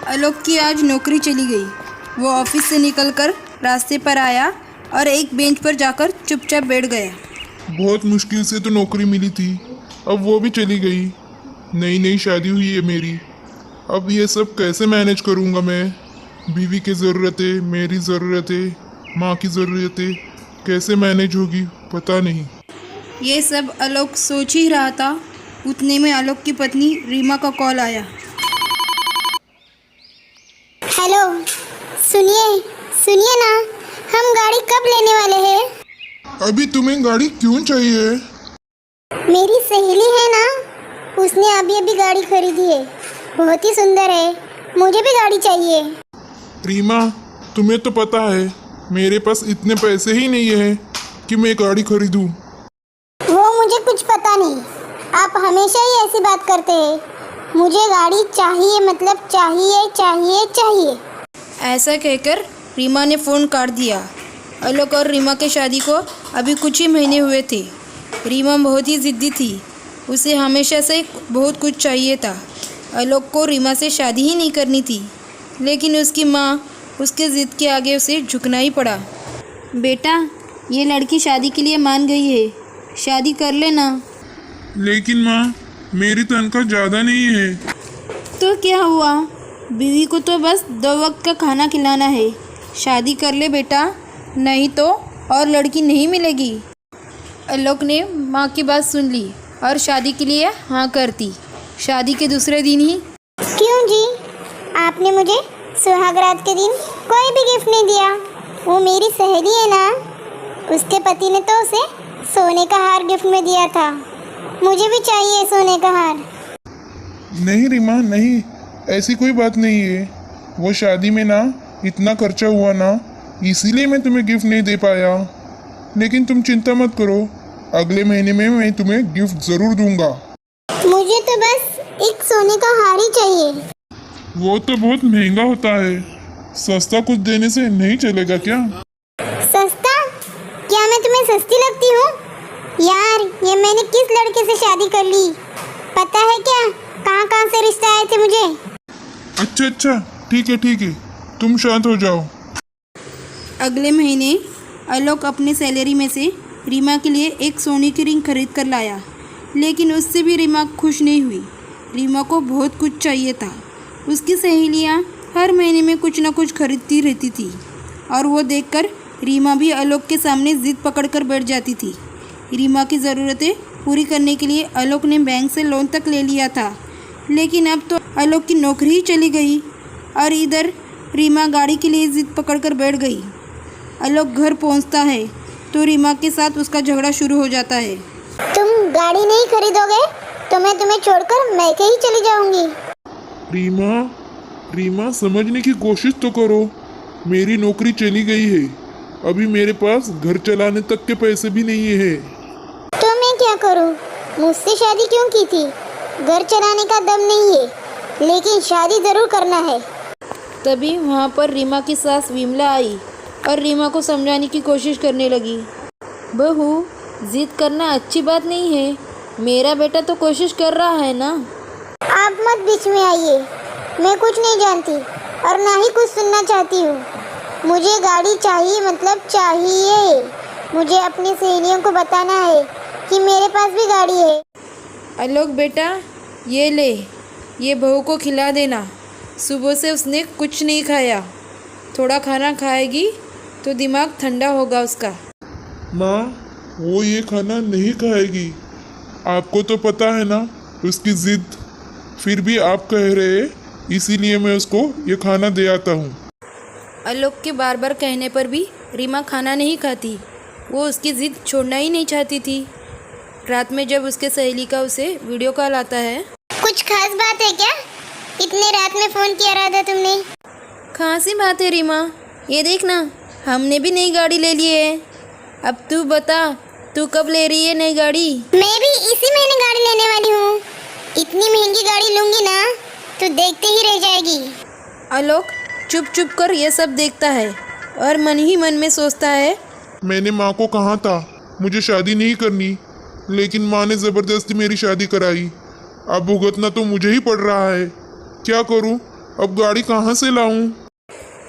आलोक की आज नौकरी चली गई। वो ऑफिस से निकलकर रास्ते पर आया और एक बेंच पर जाकर चुपचाप बैठ गया। बहुत मुश्किल से तो नौकरी मिली थी, अब वो भी चली गई। नई नई शादी हुई है मेरी, अब ये सब कैसे मैनेज करूँगा मैं? बीवी की ज़रूरतें, मेरी ज़रूरतें, माँ की ज़रूरतें कैसे मैनेज होगी पता नहीं। ये सब आलोक सोच ही रहा था, उतने में आलोक की पत्नी रीमा का कॉल आया। हेलो, सुनिए सुनिए ना, हम गाड़ी कब लेने वाले हैं? अभी तुम्हें गाड़ी क्यों चाहिए? मेरी सहेली है ना, उसने अभी अभी गाड़ी खरीदी है, बहुत ही सुंदर है, मुझे भी गाड़ी चाहिए। रीमा, तुम्हें तो पता है मेरे पास इतने पैसे ही नहीं है कि मैं गाड़ी खरीदूं। वो मुझे कुछ पता नहीं, आप हमेशा ही ऐसी बात करते हैं। मुझे गाड़ी चाहिए, मतलब चाहिए चाहिए चाहिए। ऐसा कहकर रीमा ने फ़ोन काट दिया। आलोक और रीमा के शादी को अभी कुछ ही महीने हुए थे। रीमा बहुत ही ज़िद्दी थी, उसे हमेशा से बहुत कुछ चाहिए था। आलोक को रीमा से शादी ही नहीं करनी थी, लेकिन उसकी माँ उसके ज़िद के आगे उसे झुकना ही पड़ा। बेटा, ये लड़की शादी के लिए मान गई है, शादी कर लेना। लेकिन माँ, मेरी तनख्वाह ज़्यादा नहीं है। तो क्या हुआ, बीवी को तो बस 2 वक्त का खाना खिलाना है। शादी कर ले बेटा, नहीं तो और लड़की नहीं मिलेगी। आलोक ने माँ की बात सुन ली और शादी के लिए हाँ कर दी। शादी के दूसरे दिन ही। क्यों जी, आपने मुझे सुहागरात के दिन कोई भी गिफ्ट नहीं दिया? वो मेरी सहेली है ना, उसके पति ने तो उसे सोने का हार गिफ्ट में दिया था। मुझे भी चाहिए सोने का हार। नहीं रीमा, नहीं, ऐसी कोई बात नहीं है। वो शादी में ना इतना खर्चा हुआ ना, इसीलिए मैं तुम्हें गिफ्ट नहीं दे पाया। लेकिन तुम चिंता मत करो, अगले महीने में मैं तुम्हें गिफ्ट ज़रूर दूंगा। मुझे तो बस एक सोने का हार ही चाहिए। वो तो बहुत महंगा होता है, सस्ता कुछ देने से नहीं चलेगा क्या? सस्ता? क्या मैं तुम्हें सस्ती लगती हूँ? यार, ये मैंने किस लड़के से शादी कर ली, पता है क्या? कहाँ कहाँ से रिश्ते आए थे मुझे। अच्छा, ठीक है, तुम शांत हो जाओ। अगले महीने आलोक अपने सैलरी में से रीमा के लिए एक सोने की रिंग खरीद कर लाया, लेकिन उससे भी रीमा खुश नहीं हुई। रीमा को बहुत कुछ चाहिए था। उसकी सहेलियाँ हर महीने में कुछ न कुछ खरीदती रहती थी और वो देखकर रीमा भी आलोक के सामने ज़िद पकड़कर बैठ जाती थी। रीमा की ज़रूरतें पूरी करने के लिए आलोक ने बैंक से लोन तक ले लिया था, लेकिन अब तो आलोक की नौकरी ही चली गई और इधर रीमा गाड़ी के लिए ज़िद पकड़कर बैठ गई। आलोक घर पहुंचता है तो रीमा के साथ उसका झगड़ा शुरू हो जाता है। तुम गाड़ी नहीं खरीदोगे तो मैं तुम्हें छोड़कर मैके ही चली जाऊंगी। रीमा, समझने की कोशिश तो करो। मेरी नौकरी चली गई है, अभी मेरे पास घर चलाने तक के पैसे भी नहीं है। तो मैं क्या करूं? मुझसे शादी क्यों की थी? घर चलाने का दम नहीं है, लेकिन शादी ज़रूर करना है। तभी वहाँ पर रीमा की सास विमला आई और रीमा को समझाने की कोशिश करने लगी। बहू, जिद करना अच्छी बात नहीं है, मेरा बेटा तो कोशिश कर रहा है ना। आप मत बीच में आइए, मैं कुछ नहीं जानती और ना ही कुछ सुनना चाहती हूँ। मुझे गाड़ी चाहिए, मतलब चाहिए। मुझे अपनी सहेलियों को बताना है कि मेरे पास भी गाड़ी है। आलोक बेटा, ये ले, ये बहू को खिला देना। सुबह से उसने कुछ नहीं खाया, थोड़ा खाना खाएगी तो दिमाग ठंडा होगा उसका। माँ, वो ये खाना नहीं खाएगी, आपको तो पता है ना उसकी जिद। फिर भी आप कह रहे हैं, इसीलिए मैं उसको ये खाना दे आता हूँ। आलोक के बार बार कहने पर भी रीमा खाना नहीं खाती। वो उसकी ज़िद छोड़ना ही नहीं चाहती थी। रात में जब उसके सहेली का उसे वीडियो कॉल आता है। कुछ खास बात है क्या? इतने रात में फ़ोन किया रहा था तुमने? खासी बात है रीमा, ये देखना, हमने भी नई गाड़ी ले ली है। अब तू बता, तू कब ले रही है नई गाड़ी? मैं भी इसी महीने गाड़ी लेने वाली हूँ। इतनी महंगी गाड़ी लूँगी ना तो देखते ही रह जाएगी। आलोक चुप चुप कर ये सब देखता है और मन ही मन में सोचता है, मैंने माँ को कहा था मुझे शादी नहीं करनी, लेकिन माँ ने ज़बरदस्ती मेरी शादी कराई। अब भुगतना तो मुझे ही पड़ रहा है। क्या करूँ? अब गाड़ी कहाँ से लाऊं?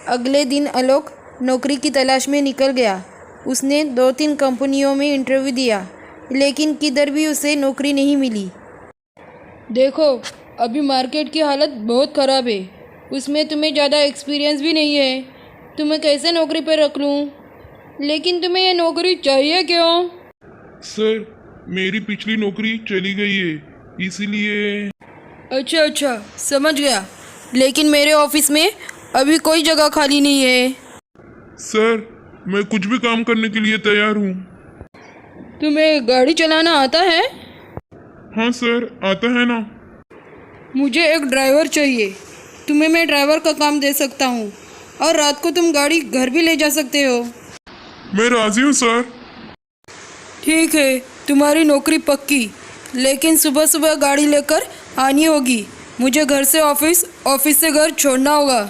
अगले दिन आलोक नौकरी की तलाश में निकल गया। उसने 2-3 कंपनियों में इंटरव्यू दिया, लेकिन किधर भी उसे नौकरी नहीं मिली। देखो, अभी मार्केट की हालत बहुत ख़राब है। उसमें तुम्हें ज़्यादा एक्सपीरियंस भी नहीं है। तुम्हें कैसे नौकरी पर रख लूँ? लेकिन तुम्हें ये नौकरी चाहिए क्यों? सर, मेरी पिछली नौकरी चली गई है, इसीलिए। अच्छा, समझ गया। लेकिन मेरे ऑफिस में अभी कोई जगह खाली नहीं है। सर, मैं कुछ भी काम करने के लिए तैयार हूँ। तुम्हें गाड़ी चलाना आता है? हाँ सर, आता है ना। मुझे एक ड्राइवर चाहिए। तुम्हें मैं ड्राइवर का काम दे सकता हूँ और रात को तुम गाड़ी घर भी ले जा सकते हो। मैं राजी हूँ सर। ठीक है, तुम्हारी नौकरी पक्की, लेकिन सुबह सुबह गाड़ी लेकर आनी होगी। मुझे घर से ऑफिस, ऑफिस से घर छोड़ना होगा।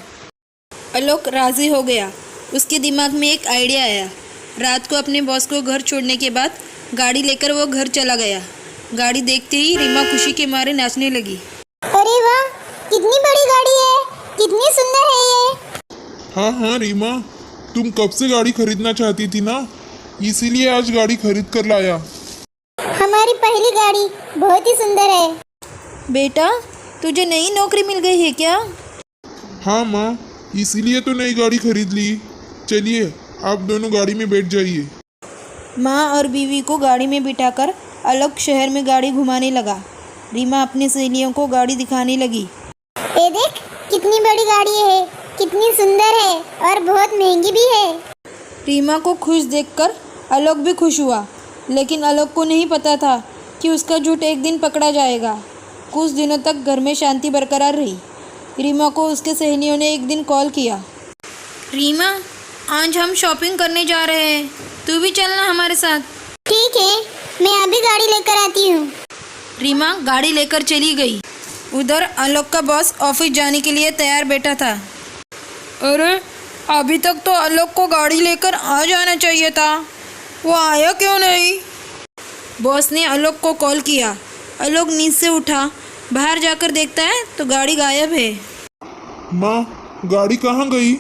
आलोक राज़ी हो गया। उसके दिमाग में एक आइडिया आया। रात को अपने बॉस को घर छोड़ने के बाद गाड़ी लेकर वो घर चला गया। गाड़ी देखते ही रीमा खुशी के मारे नाचने लगी। अरे वाह, कितनी बड़ी गाड़ी है, कितनी सुंदर है ये। हाँ रीमा, तुम कब से गाड़ी खरीदना चाहती थी ना, इसीलिए आज गाड़ी खरीद कर लाया। हमारी पहली गाड़ी बहुत ही सुंदर है। बेटा, तुझे नई नौकरी मिल गई है क्या? हाँ माँ, इसीलिए तो नई गाड़ी खरीद ली। चलिए, आप दोनों गाड़ी में बैठ जाइए। माँ और बीवी को गाड़ी में बिठाकर आलोक शहर में गाड़ी घुमाने लगा। रीमा अपनी सहेलियों को गाड़ी दिखाने लगी। ये देख, कितनी बड़ी गाड़ी है, कितनी सुंदर है और बहुत महंगी भी है। रीमा को खुश देखकर आलोक भी खुश हुआ, लेकिन आलोक को नहीं पता था कि उसका झूठ एक दिन पकड़ा जाएगा। कुछ दिनों तक घर में शांति बरकरार रही। रीमा को उसके सहेलियों ने एक दिन कॉल किया। रीमा, आज हम शॉपिंग करने जा रहे हैं, तू भी चलना हमारे साथ। ठीक है, मैं अभी गाड़ी लेकर आती हूँ। रीमा गाड़ी लेकर चली गई। उधर आलोक का बॉस ऑफिस जाने के लिए तैयार बैठा था। अरे, अभी तक तो आलोक को गाड़ी लेकर आ जाना चाहिए था, वो आया क्यों नहीं? बॉस ने आलोक को कॉल किया। आलोक नींद से उठा, बाहर जाकर देखता है तो गाड़ी गायब है। माँ, गाड़ी कहाँ गई?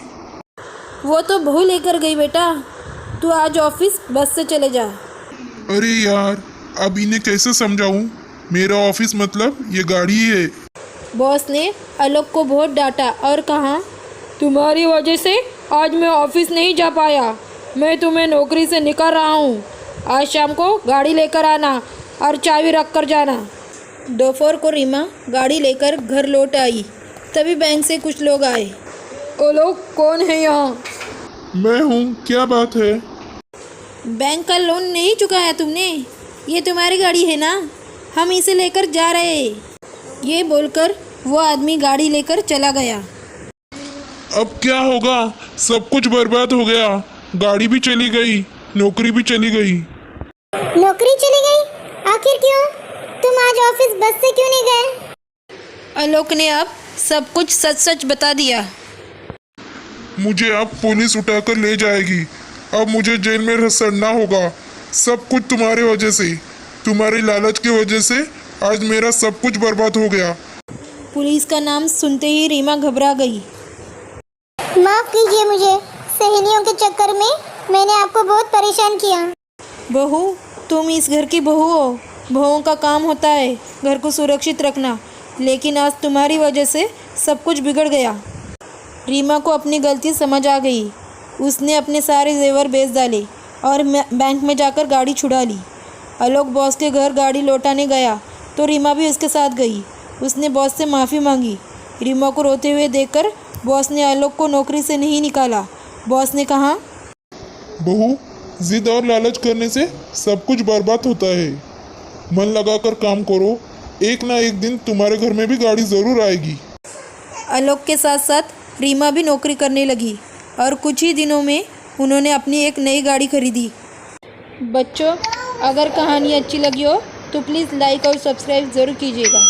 वो तो बहू लेकर गई बेटा। तू आज ऑफिस बस से चले जा। अरे यार, अब इन्हें कैसे समझाऊं? मेरा ऑफिस मतलब ये गाड़ी ही है। बॉस ने आलोक को बहुत डांटा और कहा, तुम्हारी वजह से आज मैं ऑफिस नहीं जा पाया। मैं तुम्हें नौकरी से निकाल रहा हूँ। आज शाम को गाड़ी लेकर आना और चाबी रख कर जाना। दोपहर को रीमा गाड़ी लेकर घर लौट आई। तभी बैंक से कुछ लोग आए। आलोक, कौन है यहाँ? मैं हूँ, क्या बात है? बैंक का लोन नहीं चुकाया तुमने? ये तुम्हारी गाड़ी है ना, हम इसे लेकर जा रहे हैं। ये बोलकर वो आदमी गाड़ी लेकर चला गया। अब क्या होगा? सब कुछ बर्बाद हो गया। गाड़ी भी चली गई, नौकरी भी चली गई। नौकरी चली गई? आखिर क्यों? तुम आज ऑफिस बस से क्यों नहीं गए? आलोक ने अब सब कुछ सच सच बता दिया। मुझे अब पुलिस उठाकर ले जाएगी। अब मुझे जेल में सड़ना होगा। सब कुछ तुम्हारे वजह से, तुम्हारे लालच की वजह से आज मेरा सब कुछ बर्बाद हो गया। पुलिस का नाम सुनते ही रीमा घबरा गई। माफ कीजिए मुझे, सहेलियों के चक्कर में मैंने आपको बहुत परेशान किया। बहू, तुम इस घर की बहू हो। बहुओं का काम होता है घर को सुरक्षित रखना, लेकिन आज तुम्हारी वजह से सब कुछ बिगड़ गया। रीमा को अपनी गलती समझ आ गई। उसने अपने सारे जेवर बेच डाले और बैंक में जाकर गाड़ी छुड़ा ली। आलोक बॉस के घर गाड़ी लौटाने गया तो रीमा भी उसके साथ गई। उसने बॉस से माफ़ी मांगी। रीमा को रोते हुए देखकर बॉस ने आलोक को नौकरी से नहीं निकाला। बॉस ने कहा, बहू, जिद और लालच करने से सब कुछ बर्बाद होता है। मन लगाकर काम करो, एक ना एक दिन तुम्हारे घर में भी गाड़ी ज़रूर आएगी। आलोक के साथ साथ रीमा भी नौकरी करने लगी और कुछ ही दिनों में उन्होंने अपनी एक नई गाड़ी खरीदी। बच्चों, अगर कहानी अच्छी लगी हो तो प्लीज़ लाइक और सब्सक्राइब ज़रूर कीजिएगा।